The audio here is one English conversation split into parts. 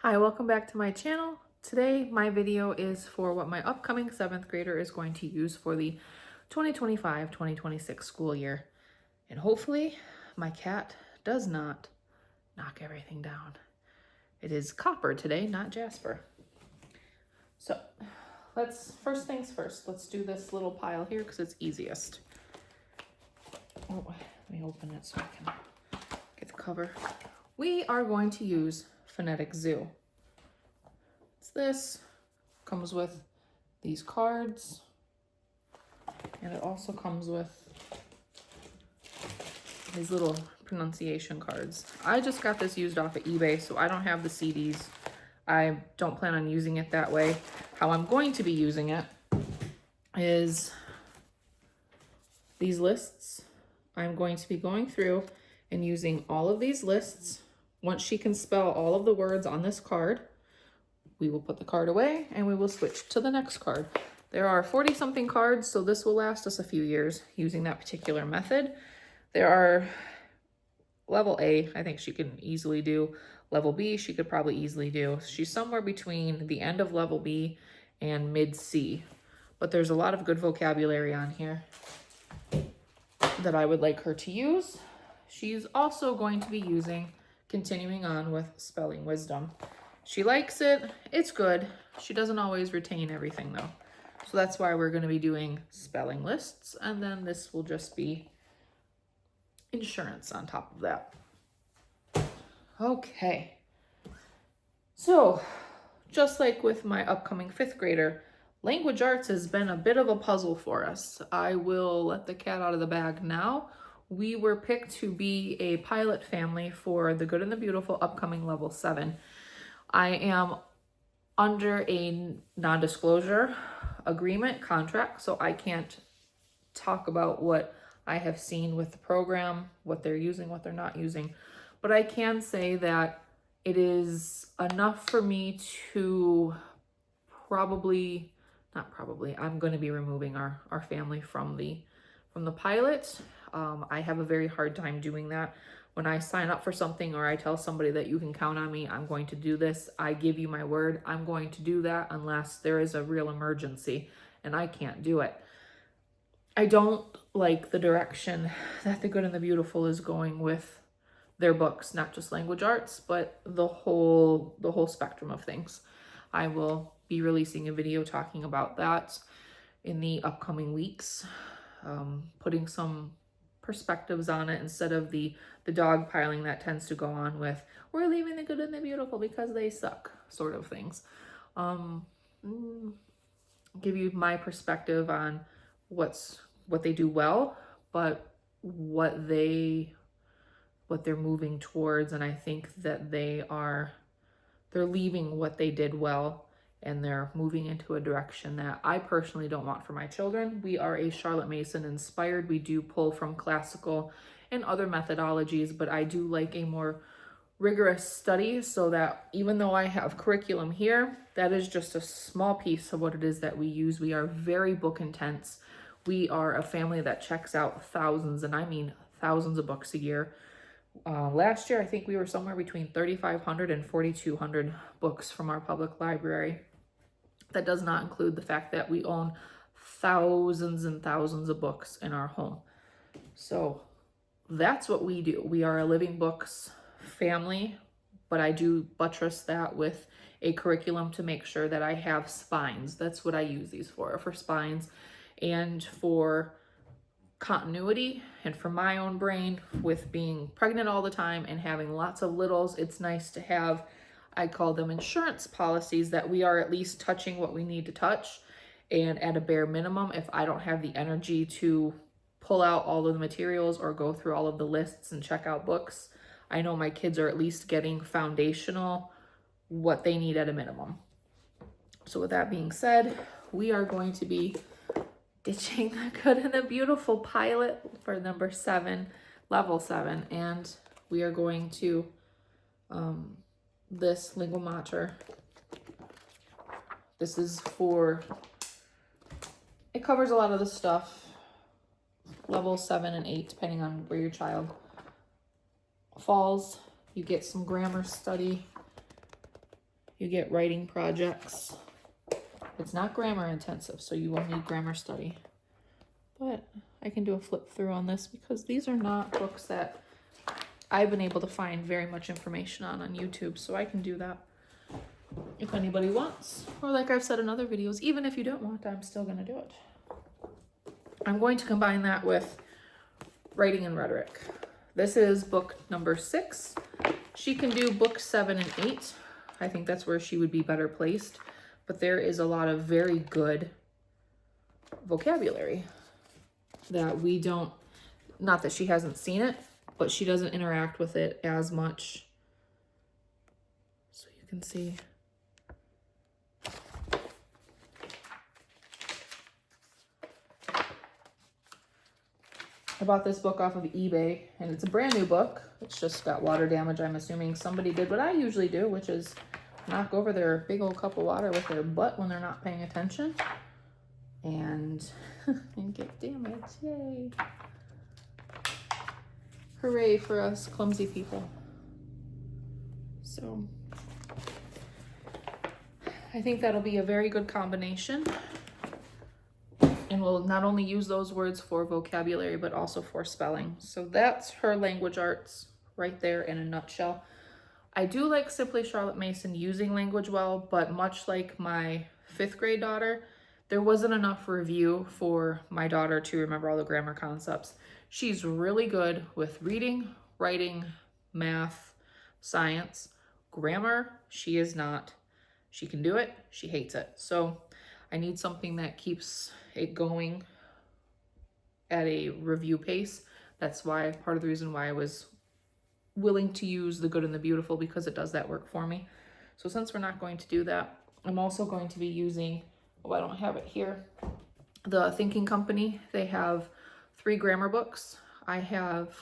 Hi, welcome back to my channel. Today, my video is for what my upcoming 7th grader is going to use for the 2025-2026 school year. And hopefully, my cat does not knock everything down. It is Copper today, not Jasper. So, first things first, let's do this little pile here because it's easiest. Oh, let me open it so I can get the cover. We are going to use Phonetic Zoo. It's this, comes with these cards, and it also comes with these little pronunciation cards. I just got this used off of eBay, so I don't have the CDs. I don't plan on using it that way. How I'm going to be using it is these lists. I'm going to be going through and using all of these lists. Once she can spell all of the words on this card, we will put the card away and we will switch to the next card. There are 40 something cards, so this will last us a few years using that particular method. There are level A, I think she can easily do. Level B, she could probably easily do. She's somewhere between the end of level B and mid C, but there's a lot of good vocabulary on here that I would like her to use. She's also going to be continuing on with Spelling Wisdom. She likes it, it's good. She doesn't always retain everything though. So that's why we're gonna be doing spelling lists, and then this will just be insurance on top of that. Okay, so just like with my upcoming 5th grader, language arts has been a bit of a puzzle for us. I will let the cat out of the bag now. We were picked to be a pilot family for The Good and the Beautiful upcoming level 7. I am under a non-disclosure agreement contract, so I can't talk about what I have seen with the program, what they're using, what they're not using. But I can say that it is enough for me to I'm going to be removing our family from the pilot. I have a very hard time doing that. When I sign up for something or I tell somebody that you can count on me, I'm going to do this. I give you my word. I'm going to do that unless there is a real emergency and I can't do it. I don't like the direction that The Good and the Beautiful is going with their books, not just language arts, but the whole spectrum of things. I will be releasing a video talking about that in the upcoming weeks, putting some perspectives on it instead of the dog piling that tends to go on with we're leaving The Good and the Beautiful because they suck sort of things. Give you my perspective on what they do well, but what they're moving towards, and I think that they're leaving what they did well and they're moving into a direction that I personally don't want for my children. We are a Charlotte Mason inspired. We do pull from classical and other methodologies, but I do like a more rigorous study so that even though I have curriculum here, that is just a small piece of what it is that we use. We are very book intense. We are a family that checks out thousands, and I mean thousands of books a year. Last year, I think we were somewhere between 3,500 and 4,200 books from our public library. That does not include the fact that we own thousands and thousands of books in our home. So that's what we do. We are a living books family, but I do buttress that with a curriculum to make sure that I have spines. That's what I use these for spines and for continuity, and for my own brain with being pregnant all the time and having lots of littles. It's nice to have, I call them insurance policies, that we are at least touching what we need to touch, and at a bare minimum, if I don't have the energy to pull out all of the materials or go through all of the lists and check out books, I know my kids are at least getting foundational what they need at a minimum. So with that being said, we are going to be ditching The Good and the Beautiful pilot for number 7, level 7, and we are going to this Lingua Mater. This is it covers a lot of the stuff, level 7 and 8, depending on where your child falls. You get some grammar study, You get writing projects. It's not grammar intensive, so you won't need grammar study. But I can do a flip through on this because these are not books that I've been able to find very much information on YouTube, so I can do that if anybody wants. Or like I've said in other videos, even if you don't want, I'm still going to do it. I'm going to combine that with writing and rhetoric. This is book number 6. She can do book 7 and 8. I think that's where she would be better placed. But there is a lot of very good vocabulary that we don't, not that she hasn't seen it, but she doesn't interact with it as much. So you can see. I bought this book off of eBay, and it's a brand new book. It's just got water damage. I'm assuming somebody did what I usually do, which is knock over their big old cup of water with their butt when they're not paying attention. And get damage. Yay. Hooray for us clumsy people. So I think that'll be a very good combination. And we'll not only use those words for vocabulary, but also for spelling. So that's her language arts right there in a nutshell. I do like Simply Charlotte Mason using language well, but much like my 5th grade daughter, there wasn't enough review for my daughter to remember all the grammar concepts. She's really good with reading, writing, math, science. Grammar, she is not. She can do it, she hates it. So I need something that keeps it going at a review pace. That's why, part of the reason why I was willing to use The Good and the Beautiful, because it does that work for me. So since we're not going to do that, I'm also going to be using, oh, I don't have it here, the Thinking Company. They have 3 grammar books. I have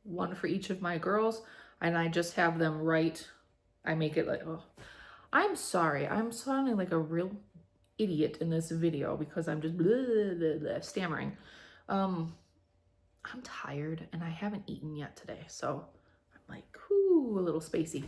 one for each of my girls, and I just have them write. I make it like, oh, I'm sorry, I'm sounding like a real idiot in this video because I'm just blah, blah, blah, stammering. I'm tired and I haven't eaten yet today, so I'm like, whoo, a little spacey.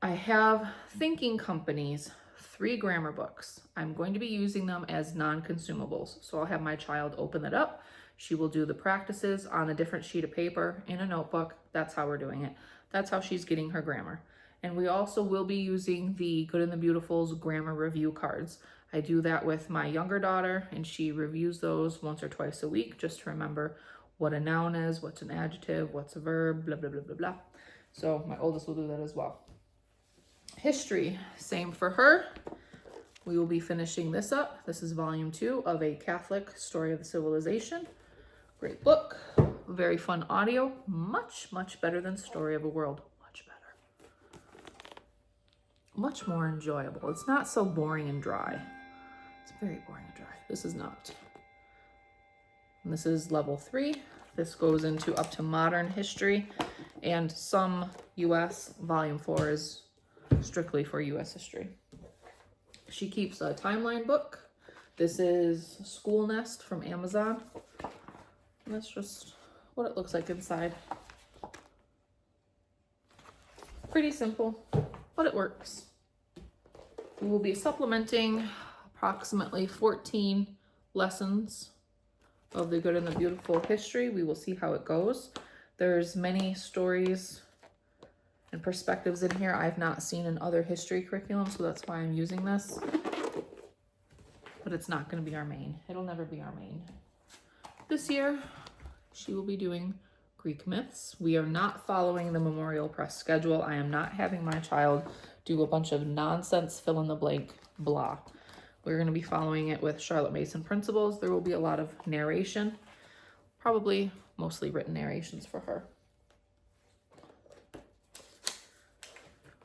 I have Thinking Company's 3 grammar books. I'm going to be using them as non-consumables. So I'll have my child open it up. She will do the practices on a different sheet of paper in a notebook. That's how we're doing it. That's how she's getting her grammar. And we also will be using the Good and the Beautiful's grammar review cards. I do that with my younger daughter, and she reviews those once or twice a week just to remember what a noun is, what's an adjective, what's a verb, blah, blah, blah, blah, blah. So my oldest will do that as well. History, same for her. We will be finishing this up. This is volume 2 of A Catholic Story of the Civilization. Great book, very fun audio, much, much better than Story of a World. Much better. Much more enjoyable. It's not so boring and dry. It's very boring and dry. This is not. And this is level 3. This goes into up to modern history, and some US. Volume 4 is strictly for US history. She keeps a timeline book. This is School Nest from Amazon. And that's just what it looks like inside. Pretty simple, but it works. We will be supplementing approximately 14 lessons of the Good and the Beautiful history. We will see how it goes. There's many stories and perspectives in here I've not seen in other history curriculum, so that's why I'm using this. But it's not going to be our main. It'll never be our main. This year, she will be doing Greek myths. We are not following the Memorial Press schedule. I am not having my child do a bunch of nonsense fill in the blank blah. We're going to be following it with Charlotte Mason principles. There will be a lot of narration, probably mostly written narrations for her.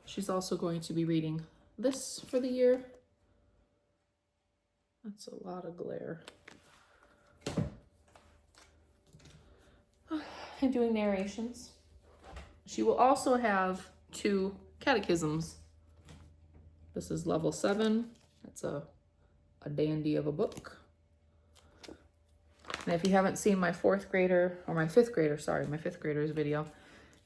She's also going to be reading this for the year. That's a lot of glare. And doing narrations. She will also have 2 catechisms. This is level 7. That's a dandy of a book. And if you haven't seen my 4th grader, or my 5th grader, sorry, my 5th grader's video,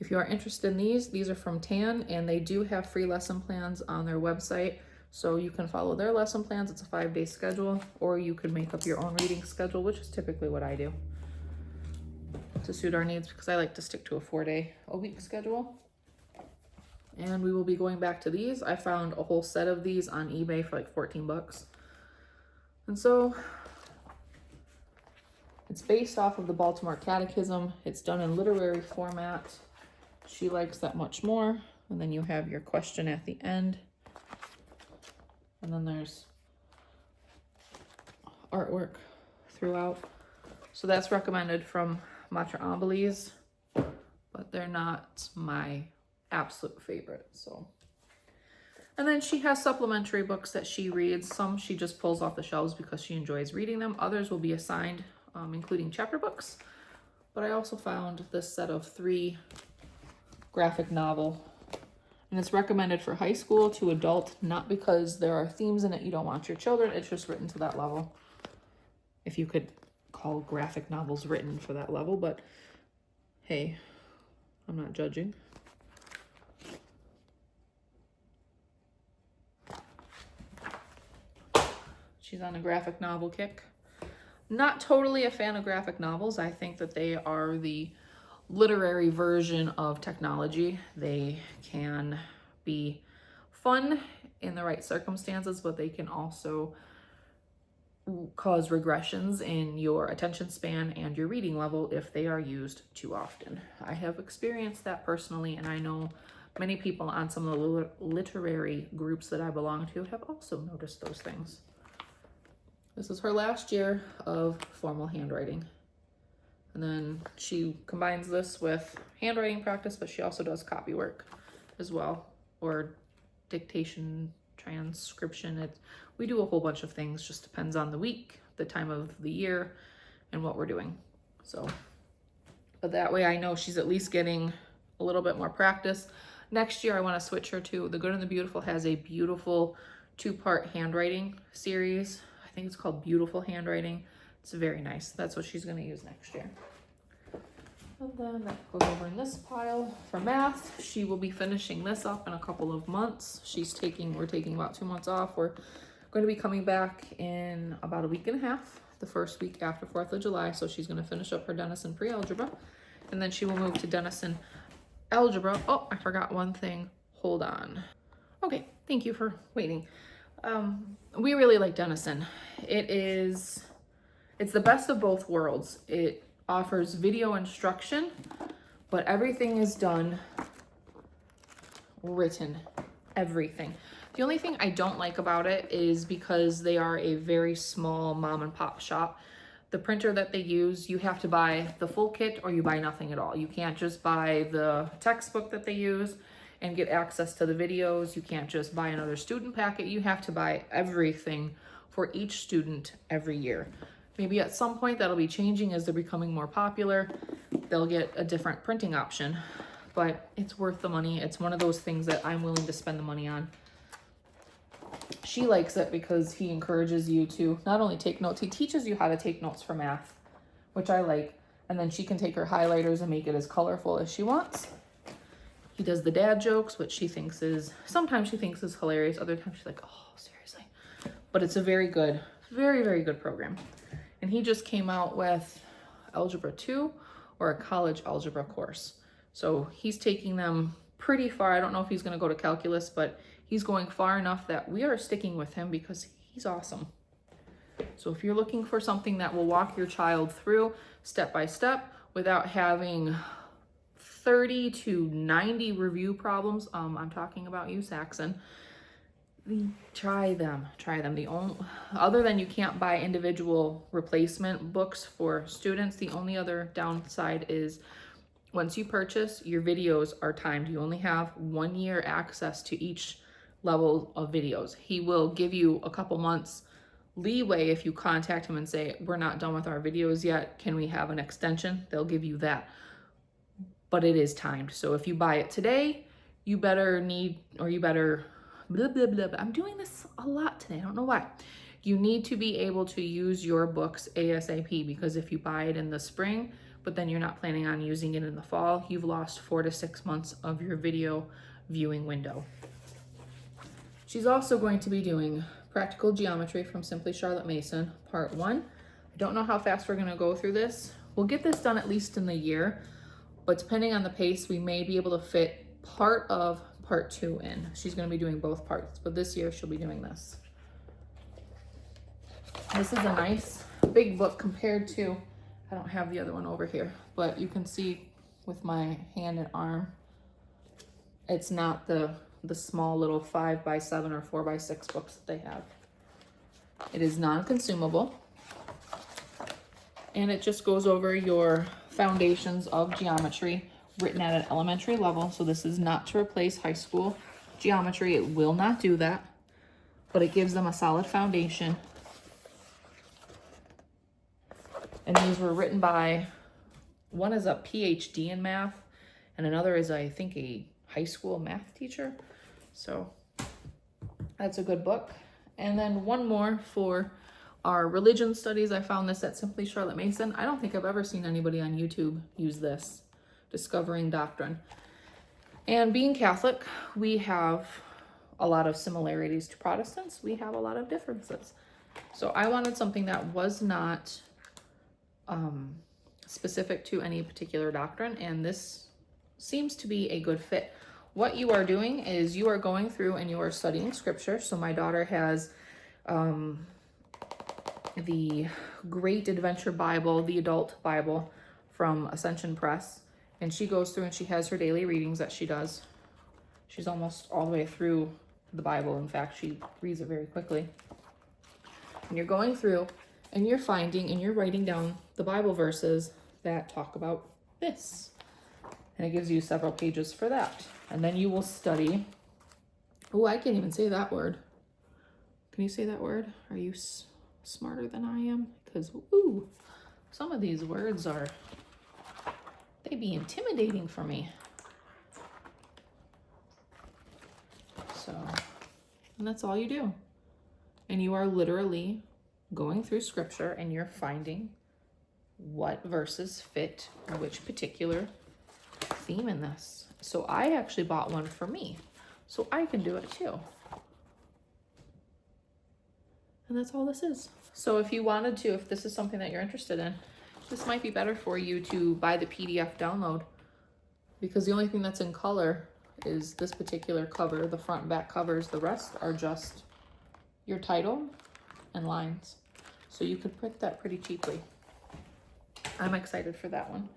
If you are interested in these are from TAN, and they do have free lesson plans on their website. So you can follow their lesson plans. It's a 5-day schedule, or you could make up your own reading schedule, which is typically what I do to suit our needs, because I like to stick to a 4-day-a-week schedule. And we will be going back to these. I found a whole set of these on eBay for like 14 bucks. And so it's based off of the Baltimore Catechism. It's done in literary format. She likes that much more. And then you have your question at the end. And then there's artwork throughout. So that's recommended from Matra Ambeles, but they're not my absolute favorite. So, and then she has supplementary books that she reads. Some she just pulls off the shelves because she enjoys reading them. Others will be assigned, including chapter books. But I also found this set of 3 graphic novel, and it's recommended for high school to adult, not because there are themes in it you don't want your children. It's just written to that level. If you could call graphic novels written for that level, but hey, I'm not judging. She's on a graphic novel kick. Not totally a fan of graphic novels. I think that they are the literary version of technology. They can be fun in the right circumstances, but they can also cause regressions in your attention span and your reading level if they are used too often. I have experienced that personally, and I know many people on some of the literary groups that I belong to have also noticed those things. This is her last year of formal handwriting. And then she combines this with handwriting practice, but she also does copy work as well, or dictation, transcription. We do a whole bunch of things, just depends on the week, the time of the year, and what we're doing. So, but that way I know she's at least getting a little bit more practice. Next year I want to switch her to The Good and the Beautiful. Has a beautiful 2-part handwriting series. I think it's called Beautiful Handwriting. It's very nice. That's what she's going to use next year. And then that goes over in this pile. For math, she will be finishing this up in a couple of months. We're taking about 2 months off. We're going to be coming back in about a week and a half, the first week after 4th of July. So she's going to finish up her Denison pre-algebra, and then she will move to Denison algebra. Oh, I forgot one thing. Hold on. Okay, thank you for waiting. We really like Denison. It's the best of both worlds. It offers video instruction, but everything is done written. Everything. The only thing I don't like about it is because they are a very small mom and pop shop. The printer that they use, you have to buy the full kit or you buy nothing at all. You can't just buy the textbook that they use and get access to the videos. You can't just buy another student packet. You have to buy everything for each student every year. Maybe at some point that'll be changing as they're becoming more popular. They'll get a different printing option, but it's worth the money. It's one of those things that I'm willing to spend the money on. She likes it because he encourages you to not only take notes, he teaches you how to take notes for math, which I like. And then she can take her highlighters and make it as colorful as she wants. He does the dad jokes, which sometimes she thinks is hilarious. Other times she's like, oh, seriously. But it's a very good, very, very good program. And he just came out with Algebra 2 or a college algebra course. So he's taking them pretty far. I don't know if he's going to go to calculus, but he's going far enough that we are sticking with him because he's awesome. So if you're looking for something that will walk your child through step by step without having 30 to 90 review problems, I'm talking about you, Saxon. Try them. The only, other than you can't buy individual replacement books for students, the only other downside is once you purchase, your videos are timed. You only have 1 year access to each level of videos. He will give you a couple months leeway if you contact him and say, we're not done with our videos yet. Can we have an extension? They'll give you that. But it is timed. So if you buy it today, you better blah, blah, blah, blah. I'm doing this a lot today. I don't know why. You need to be able to use your books ASAP, because if you buy it in the spring, but then you're not planning on using it in the fall, you've lost 4 to 6 months of your video viewing window. She's also going to be doing Practical Geometry from Simply Charlotte Mason, Part 1. I don't know how fast we're gonna go through this. We'll get this done at least in the year, but depending on the pace, we may be able to fit part of Part 2 in. She's gonna be doing both parts, but this year she'll be doing this. This is a nice big book compared to, I don't have the other one over here, but you can see with my hand and arm, it's not the small little 5x7 or 4x6 books that they have. It is non-consumable, and it just goes over your foundations of geometry written at an elementary level. So this is not to replace high school geometry. It will not do that, but it gives them a solid foundation. And these were written by, one is a PhD in math, and another is, I think, a high school math teacher. So that's a good book. And then one more for our religion studies. I found this at Simply Charlotte Mason. I don't think I've ever seen anybody on YouTube use this, Discovering Doctrine. And being Catholic, we have a lot of similarities to Protestants. We have a lot of differences. So I wanted something that was not specific to any particular doctrine, and this seems to be a good fit. What you are doing is you are going through and you are studying scripture. So my daughter has the Great Adventure Bible, the adult Bible from Ascension Press, and she goes through and she has her daily readings that she does. She's almost all the way through the Bible. In fact, she reads it very quickly. And you're going through and you're finding and you're writing down the Bible verses that talk about this. And it gives you several pages for that. And then you will study. Oh, I can't even say that word. Can you say that word? Are you smarter than I am? Because, ooh, some of these words are, they be intimidating for me. So, and that's all you do. And you are literally going through scripture and you're finding what verses fit which particular theme in this. So I actually bought one for me, so I can do it too. And that's all this is. So if you wanted to, if this is something that you're interested in, this might be better for you to buy the PDF download, because the only thing that's in color is this particular cover, the front and back covers. The rest are just your title and lines. So you could print that pretty cheaply. I'm excited for that one.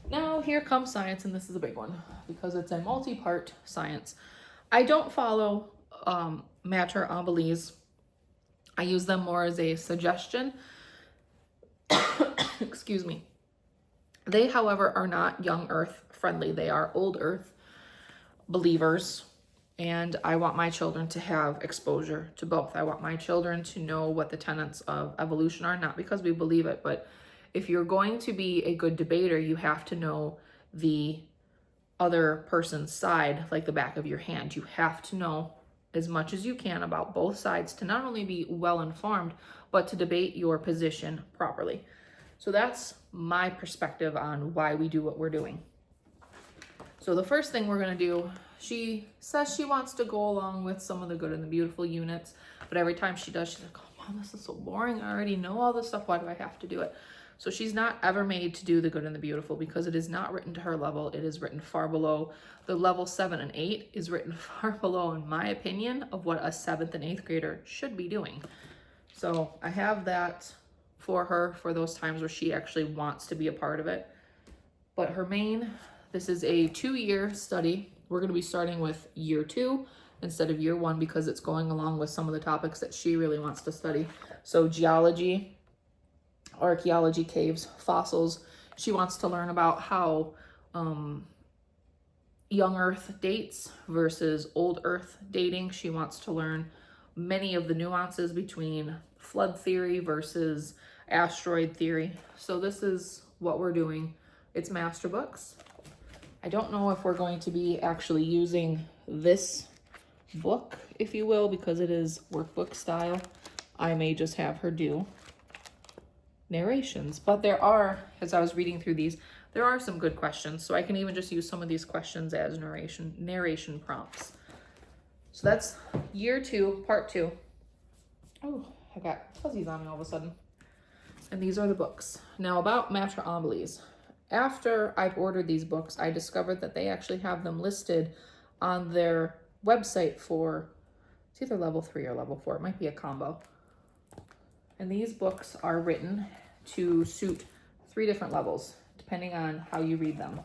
Now here comes science, and this is a big one because it's a multi-part science. I don't follow Mater Obelise. I use them more as a suggestion. Excuse me. They, however, are not young earth friendly. They are old earth believers, and I want my children to have exposure to both. I want my children to know what the tenets of evolution are, not because we believe it, but if you're going to be a good debater, you have to know the other person's side like the back of your hand. You have to know as much as you can about both sides to not only be well informed, but to debate your position properly. So that's my perspective on why we do what we're doing. So the first thing we're going to do, she says she wants to go along with some of the good and the beautiful units, but every time she does, she's like, oh mom, this is so boring. I already know all this stuff. Why do I have to do it? So she's not ever made to do the good and the beautiful because it is not written to her level. It is written far below. The level 7 and 8 is written far below, in my opinion, of what a 7th and 8th grader should be doing. So I have that for her for those times where she actually wants to be a part of it. But her main, this is a 2-year study. We're going to be starting with year 2 instead of year 1 because it's going along with some of the topics that she really wants to study. So geology, archaeology, caves, fossils. She wants to learn about how young earth dates versus old earth dating. She wants to learn many of the nuances between flood theory versus asteroid theory. So this is what we're doing. It's master books. I don't know if we're going to be actually using this book, if you will, because it is workbook style. I may just have her do narrations. But there are, as I was reading through these, there are some good questions. So I can even just use some of these questions as narration prompts. So that's year 2, part 2. Oh, I got fuzzies on me all of a sudden. And these are the books. Now about Matre Emblees. After I've ordered these books, I discovered that they actually have them listed on their website for, it's either level 3 or level 4. It might be a combo. And these books are written to suit 3 different levels, depending on how you read them.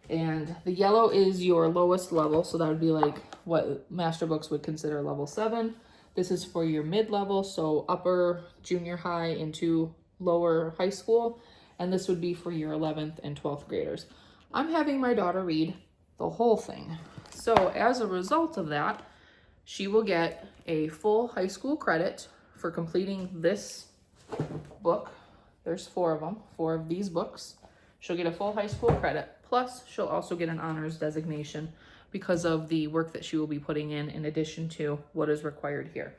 And the yellow is your lowest level, so that would be like what master books would consider level 7. This is for your mid-level, so upper junior high into lower high school. And this would be for your 11th and 12th graders. I'm having my daughter read the whole thing. So as a result of that, she will get a full high school credit for completing this book. There's 4 of them, 4 of these books. She'll get a full high school credit, plus she'll also get an honors designation because of the work that she will be putting in addition to what is required here.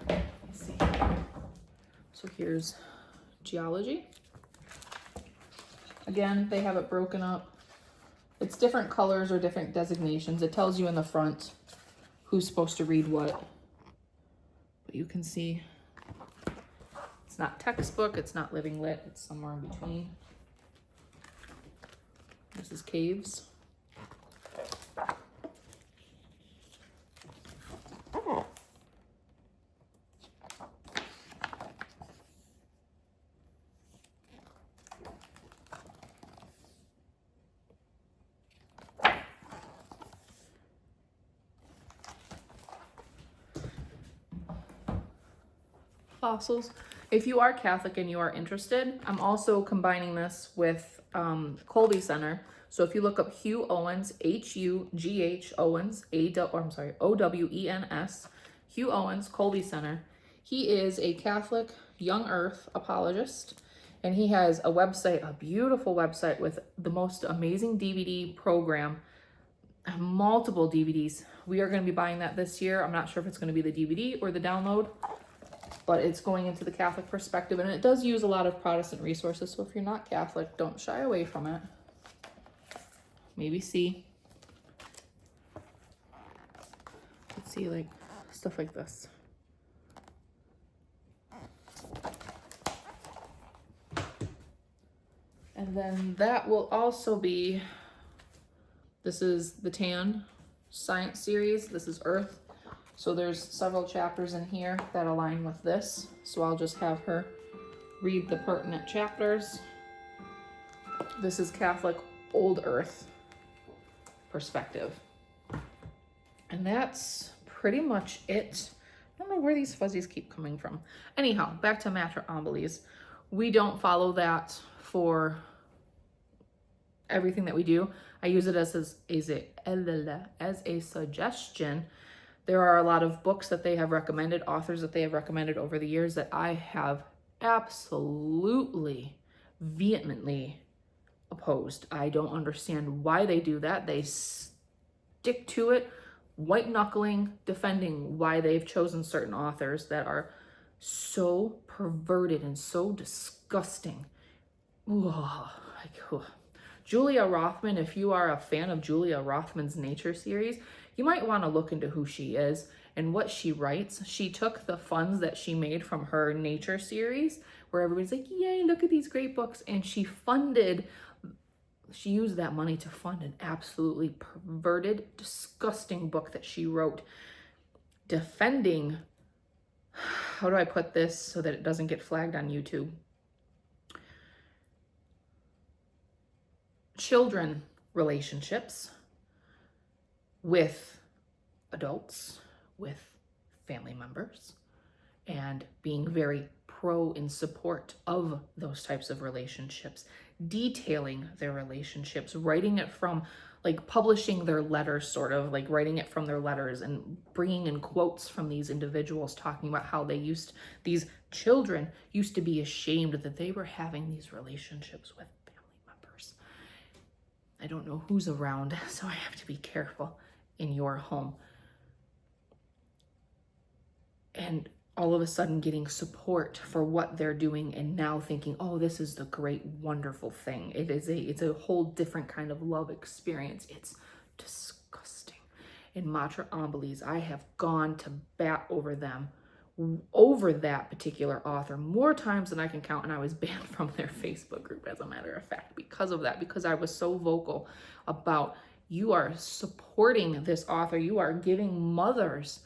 Let's see. So here's geology. Again, they have it broken up. It's different colors or different designations. It tells you in the front who's supposed to read what. But you can see it's not textbook, it's not living lit, it's somewhere in between. This is caves. Fossils. If you are Catholic and you are interested, I'm also combining this with Colby Center. So if you look up Hugh Owens, H-U-G-H Owens, O-W-E-N-S, Hugh Owens, Colby Center. He is a Catholic young earth apologist, and he has a website, a beautiful website with the most amazing DVD program, multiple DVDs. We are going to be buying that this year. I'm not sure if it's going to be the DVD or the download, but it's going into the Catholic perspective, and it does use a lot of Protestant resources. So if you're not Catholic, don't shy away from it. Maybe see. Let's see, like stuff like this. And then that will also be, this is the TAN science series. This is Earth. So there's several chapters in here that align with this. So I'll just have her read the pertinent chapters. This is Catholic Old Earth perspective. And that's pretty much it. I don't know where these fuzzies keep coming from. Anyhow, back to Matre Emblees. We don't follow that for everything that we do. I use it as a suggestion. There are a lot of books that they have recommended, authors that they have recommended over the years that I have absolutely vehemently opposed. I don't understand why they do that. They stick to it, white knuckling, defending why they've chosen certain authors that are so perverted and so disgusting. Julia Rothman, if you are a fan of Julia Rothman's nature series, you might want to look into who she is and what she writes. She took the funds that she made from her nature series, where everybody's like, yay, look at these great books. And she used that money to fund an absolutely perverted, disgusting book that she wrote defending, how do I put this so that it doesn't get flagged on YouTube? Children relationships with adults, with family members, and being very pro in support of those types of relationships, detailing their relationships, writing it from, like publishing their letters, sort of like writing it from their letters and bringing in quotes from these individuals talking about how these children used to be ashamed that they were having these relationships with family members. I don't know who's around, so I have to be careful in your home. And all of a sudden getting support for what they're doing and now thinking, oh, this is the great, wonderful thing. It's a whole different kind of love experience. It's disgusting. In Matra Ambelis, I have gone to bat over them, over that particular author more times than I can count, and I was banned from their Facebook group, as a matter of fact, because of that, because I was so vocal about, you are supporting this author, you are giving mothers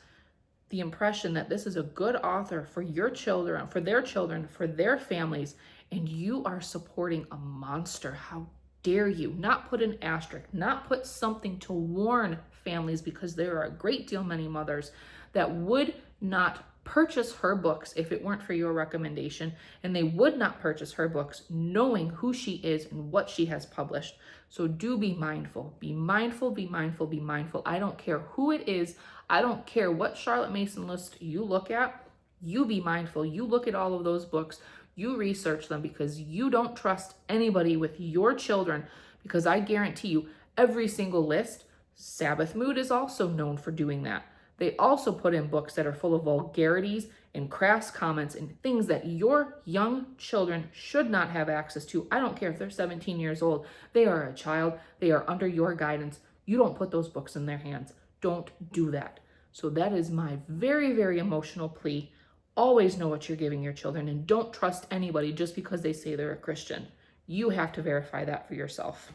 the impression that this is a good author for your children, for their families, and you are supporting a monster. How dare you? Not put an asterisk, not put something to warn families, because there are a great deal many mothers that would not purchase her books if it weren't for your recommendation, and they would not purchase her books knowing who she is and what she has published. So do be mindful. Be mindful, be mindful, be mindful. I don't care who it is. I don't care what Charlotte Mason list you look at. You be mindful. You look at all of those books. You research them, because you don't trust anybody with your children, because I guarantee you every single list, Sabbath Mood is also known for doing that. They also put in books that are full of vulgarities and crass comments and things that your young children should not have access to. I don't care if they're 17 years old. They are a child. They are under your guidance. You don't put those books in their hands. Don't do that. So that is my very, very emotional plea. Always know what you're giving your children, and don't trust anybody just because they say they're a Christian. You have to verify that for yourself.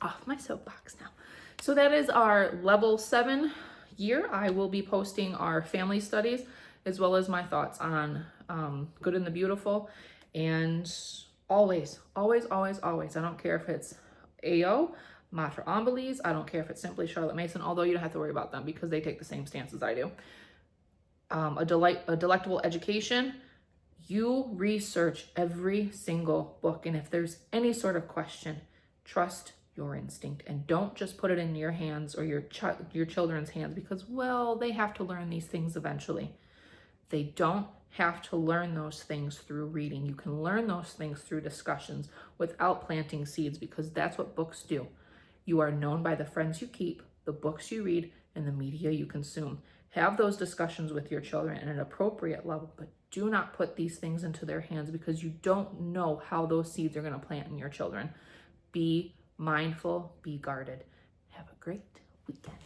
Off my soapbox now. So that is our level 7 year. I will be posting our family studies as well as my thoughts on Good and the Beautiful. And always, always, always, always, I don't care if it's AO, Matra Ambelis, I don't care if it's simply Charlotte Mason, although you don't have to worry about them because they take the same stance as I do. A Delectable Education, you research every single book, and if there's any sort of question, trust your instinct and don't just put it in your hands or your children's hands, because, well, they have to learn these things eventually. They don't have to learn those things through reading. You can learn those things through discussions without planting seeds, because that's what books do. You are known by the friends you keep, the books you read, and the media you consume. Have those discussions with your children at an appropriate level, but do not put these things into their hands, because you don't know how those seeds are going to plant in your children. Be mindful, be guarded. Have a great weekend.